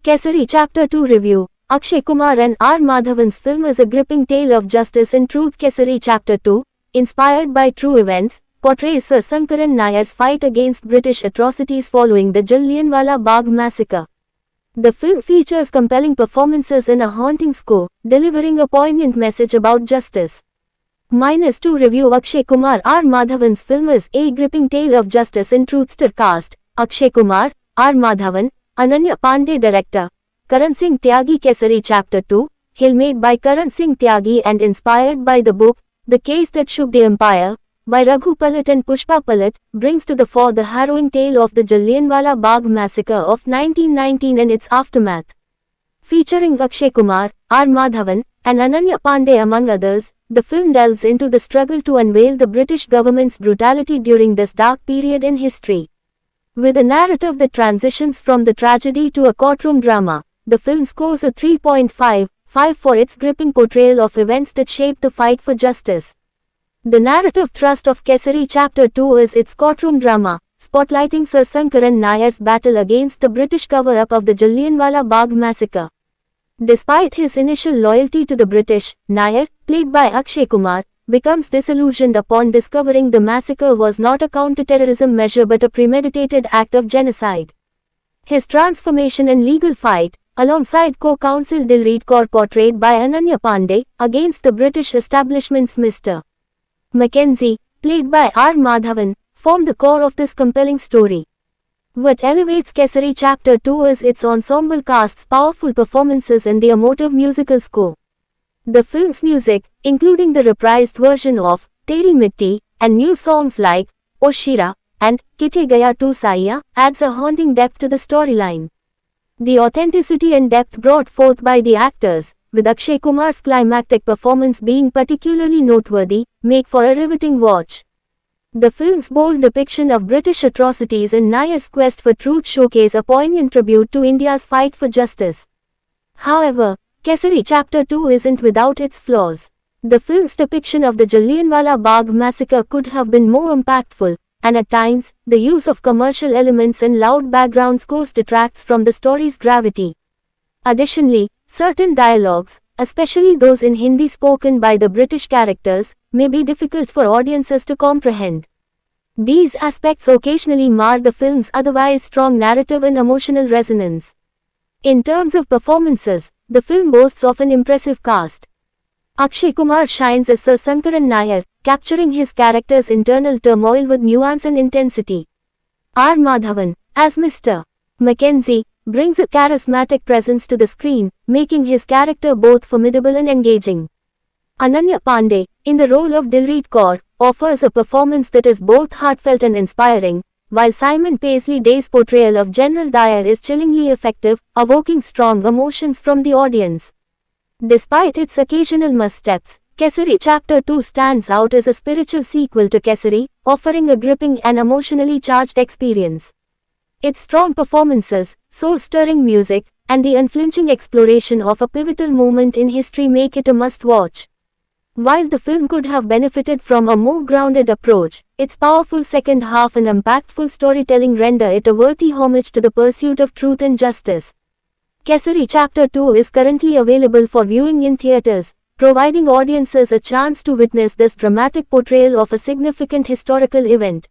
Kesari Chapter 2 Review. Akshay Kumar and R. Madhavan's film is a gripping tale of justice and truth. Kesari Chapter 2, inspired by true events, portrays Sir Sankaran Nayar's fight against British atrocities following the Jallianwala Bagh massacre. The film features compelling performances and a haunting score, delivering a poignant message about justice. -2 Review. Akshay Kumar R. Madhavan's film is a gripping tale of justice and truth. Star cast: Akshay Kumar, R. Madhavan, Ananya Pandey. Director: Karan Singh Tyagi. Kesari Chapter 2, hail made by Karan Singh Tyagi and inspired by the book, The Case That Shook the Empire, by Raghu Palit and Pushpa Palit, brings to the fore the harrowing tale of the Jallianwala Bagh massacre of 1919 and its aftermath. Featuring Akshay Kumar, R. Madhavan, and Ananya Pandey among others, the film delves into the struggle to unveil the British government's brutality during this dark period in history. With a narrative that transitions from the tragedy to a courtroom drama, the film scores a 3.55 for its gripping portrayal of events that shaped the fight for justice. The narrative thrust of Kesari Chapter 2 is its courtroom drama, spotlighting Sir Sankaran Nayar's battle against the British cover-up of the Jallianwala Bagh massacre. Despite his initial loyalty to the British, Nayar, played by Akshay Kumar, becomes disillusioned upon discovering the massacre was not a counter-terrorism measure but a premeditated act of genocide. His transformation and legal fight, alongside co-counsel Dilpreet Kaur portrayed by Ananya Pandey, against the British establishment's Mr. Mackenzie, played by R. Madhavan, form the core of this compelling story. What elevates Kesari Chapter 2 is its ensemble cast's powerful performances and the emotive musical score. The film's music, including the reprised version of Teri Mitti, and new songs like O Shira and Kithe Gaya Tu Saiya, adds a haunting depth to the storyline. The authenticity and depth brought forth by the actors, with Akshay Kumar's climactic performance being particularly noteworthy, make for a riveting watch. The film's bold depiction of British atrocities and Nayar's quest for truth showcase a poignant tribute to India's fight for justice. However, Kesari Chapter 2 isn't without its flaws. The film's depiction of the Jallianwala Bagh massacre could have been more impactful, and at times, the use of commercial elements and loud background scores detracts from the story's gravity. Additionally, certain dialogues, especially those in Hindi spoken by the British characters, may be difficult for audiences to comprehend. These aspects occasionally mar the film's otherwise strong narrative and emotional resonance. In terms of performances, the film boasts of an impressive cast. Akshay Kumar shines as Sir Sankaran Nayar, capturing his character's internal turmoil with nuance and intensity. R. Madhavan, as Mr. Mackenzie, brings a charismatic presence to the screen, making his character both formidable and engaging. Ananya Pandey, in the role of Dilpreet Kaur, offers a performance that is both heartfelt and inspiring, while Simon Paisley Day's portrayal of General Dyer is chillingly effective, evoking strong emotions from the audience. Despite its occasional missteps, Kesari Chapter 2 stands out as a spiritual sequel to Kesari, offering a gripping and emotionally charged experience. Its strong performances, soul-stirring music, and the unflinching exploration of a pivotal moment in history make it a must-watch. While the film could have benefited from a more grounded approach, its powerful second half and impactful storytelling render it a worthy homage to the pursuit of truth and justice. Kesari Chapter 2 is currently available for viewing in theaters, providing audiences a chance to witness this dramatic portrayal of a significant historical event.